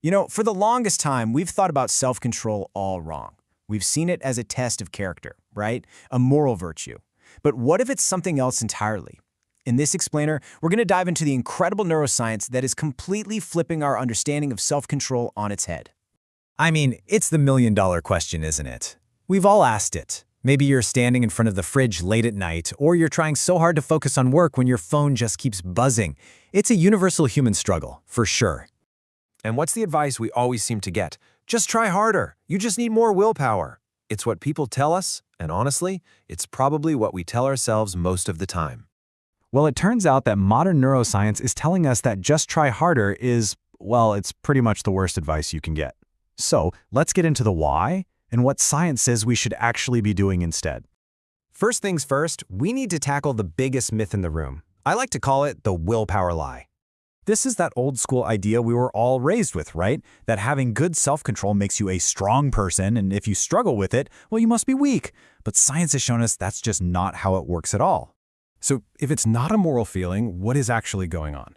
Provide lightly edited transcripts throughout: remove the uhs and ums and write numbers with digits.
For the longest time, we've thought about self-control all wrong. We've seen it as a test of character, right? A moral virtue. But what if it's something else entirely? In this explainer, we're going to dive into the incredible neuroscience that is completely flipping our understanding of self-control on its head. I mean, it's the million-dollar question, isn't it? We've all asked it. Maybe you're standing in front of the fridge late at night, or you're trying so hard to focus on work when your phone just keeps buzzing. It's a universal human struggle, for sure. And what's the advice we always seem to get? Just try harder. You just need more willpower. It's what people tell us, and honestly, it's probably what we tell ourselves most of the time. Well, it turns out that modern neuroscience is telling us that just try harder is, well, it's pretty much the worst advice you can get. So, let's get into the why and what science says we should actually be doing instead. First things first, we need to tackle the biggest myth in the room. I like to call it the willpower lie. This is that old-school idea we were all raised with, right? That having good self-control makes you a strong person, and if you struggle with it, well, you must be weak. But science has shown us that's just not how it works at all. So if it's not a moral feeling, what is actually going on?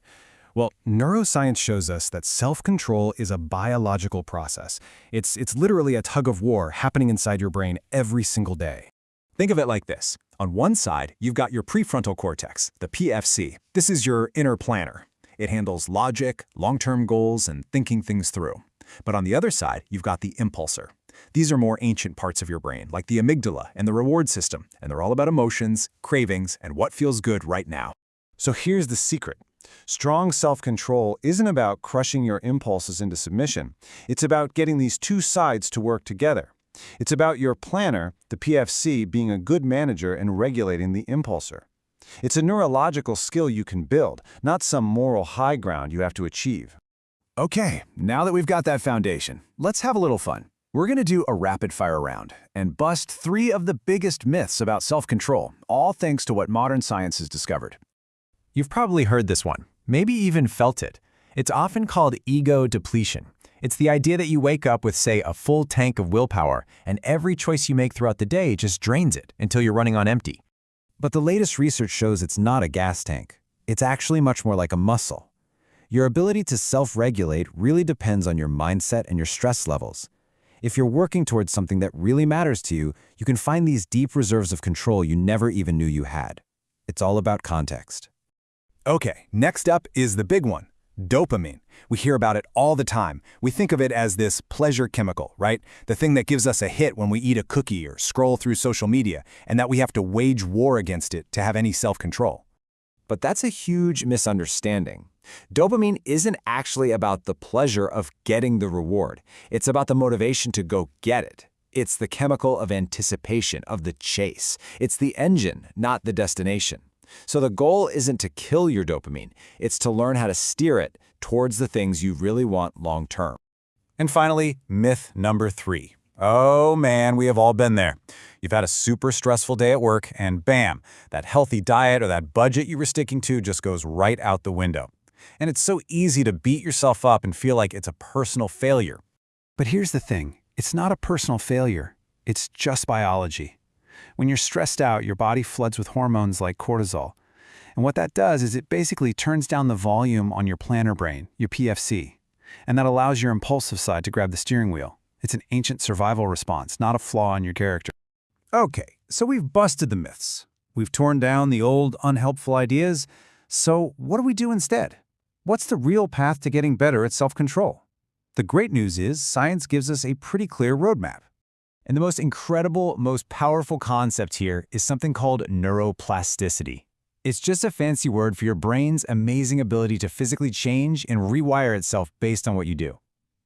Well, neuroscience shows us that self-control is a biological process. It's literally a tug of war happening inside your brain every single day. Think of it like this. On one side, you've got your prefrontal cortex, the PFC. This is your inner planner. It handles logic, long-term goals, and thinking things through. But on the other side, you've got the impulsor. These are more ancient parts of your brain, like the amygdala and the reward system, and they're all about emotions, cravings, and what feels good right now. So here's the secret. Strong self-control isn't about crushing your impulses into submission. It's about getting these two sides to work together. It's about your planner, the PFC, being a good manager and regulating the impulsor. It's a neurological skill you can build, not some moral high ground you have to achieve. Okay, now that we've got that foundation, let's have a little fun. We're going to do a rapid-fire round and bust 3 of the biggest myths about self-control, all thanks to what modern science has discovered. You've probably heard this one, maybe even felt it. It's often called ego depletion. It's the idea that you wake up with, say, a full tank of willpower, and every choice you make throughout the day just drains it until you're running on empty. But the latest research shows it's not a gas tank. It's actually much more like a muscle. Your ability to self-regulate really depends on your mindset and your stress levels. If you're working towards something that really matters to you, you can find these deep reserves of control you never even knew you had. It's all about context. Okay, next up is the big one, dopamine. We hear about it all the time. We think of it as this pleasure chemical, right? The thing that gives us a hit when we eat a cookie or scroll through social media, and that we have to wage war against it to have any self-control. But that's a huge misunderstanding. Dopamine isn't actually about the pleasure of getting the reward. It's about the motivation to go get it. It's the chemical of anticipation, of the chase. It's the engine, not the destination. So the goal isn't to kill your dopamine. It's to learn how to steer it towards the things you really want long-term. And finally, myth number 3. Oh man, we have all been there. You've had a super stressful day at work, and bam, that healthy diet or that budget you were sticking to just goes right out the window. And it's so easy to beat yourself up and feel like it's a personal failure. But here's the thing, it's not a personal failure. It's just biology. When you're stressed out, your body floods with hormones like cortisol. And what that does is it basically turns down the volume on your planner brain, your PFC. And that allows your impulsive side to grab the steering wheel. It's an ancient survival response, not a flaw in your character. Okay, so we've busted the myths. We've torn down the old, unhelpful ideas. So what do we do instead? What's the real path to getting better at self-control? The great news is science gives us a pretty clear roadmap. And the most incredible, most powerful concept here is something called neuroplasticity. It's just a fancy word for your brain's amazing ability to physically change and rewire itself based on what you do.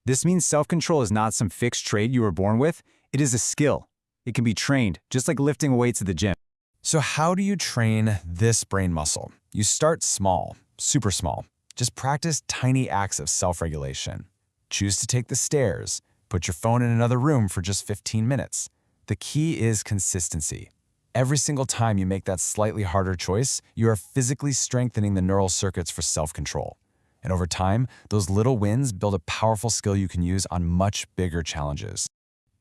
This means self-control is not some fixed trait you were born with. It is a skill. It can be trained, just like lifting weights at the gym. So how do you train this brain muscle? You start small, super small. Just practice tiny acts of self-regulation. Choose to take the stairs. Put your phone in another room for just 15 minutes. The key is consistency. Every single time you make that slightly harder choice, you are physically strengthening the neural circuits for self-control. And over time, those little wins build a powerful skill you can use on much bigger challenges.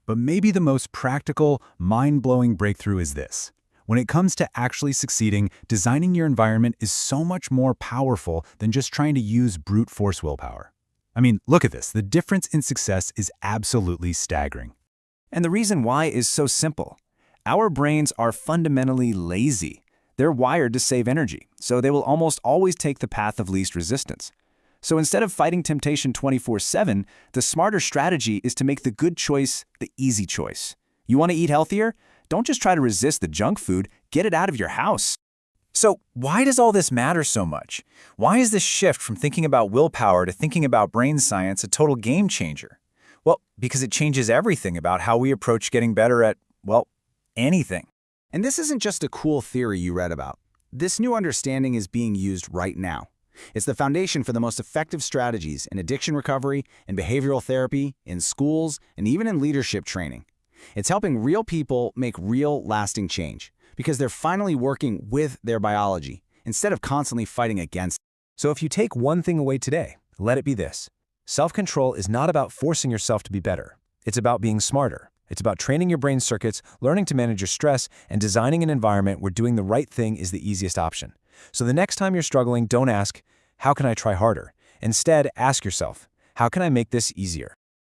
But maybe the most practical, mind-blowing breakthrough is this. When it comes to actually succeeding, designing your environment is so much more powerful than just trying to use brute force willpower. I mean, look at this. The difference in success is absolutely staggering. And the reason why is so simple. Our brains are fundamentally lazy. They're wired to save energy, so they will almost always take the path of least resistance. So instead of fighting temptation 24/7, the smarter strategy is to make the good choice the easy choice. You want to eat healthier? Don't just try to resist the junk food, get it out of your house. So why does all this matter so much? Why is this shift from thinking about willpower to thinking about brain science a total game changer? Well, because it changes everything about how we approach getting better at, well, anything. And this isn't just a cool theory you read about. This new understanding is being used right now. It's the foundation for the most effective strategies in addiction recovery, in behavioral therapy, in schools, and even in leadership training. It's helping real people make real, lasting change because they're finally working with their biology instead of constantly fighting against it. So if you take one thing away today, let it be this. Self-control is not about forcing yourself to be better. It's about being smarter. It's about training your brain circuits, learning to manage your stress, and designing an environment where doing the right thing is the easiest option. So the next time you're struggling, don't ask, how can I try harder? Instead, ask yourself, how can I make this easier?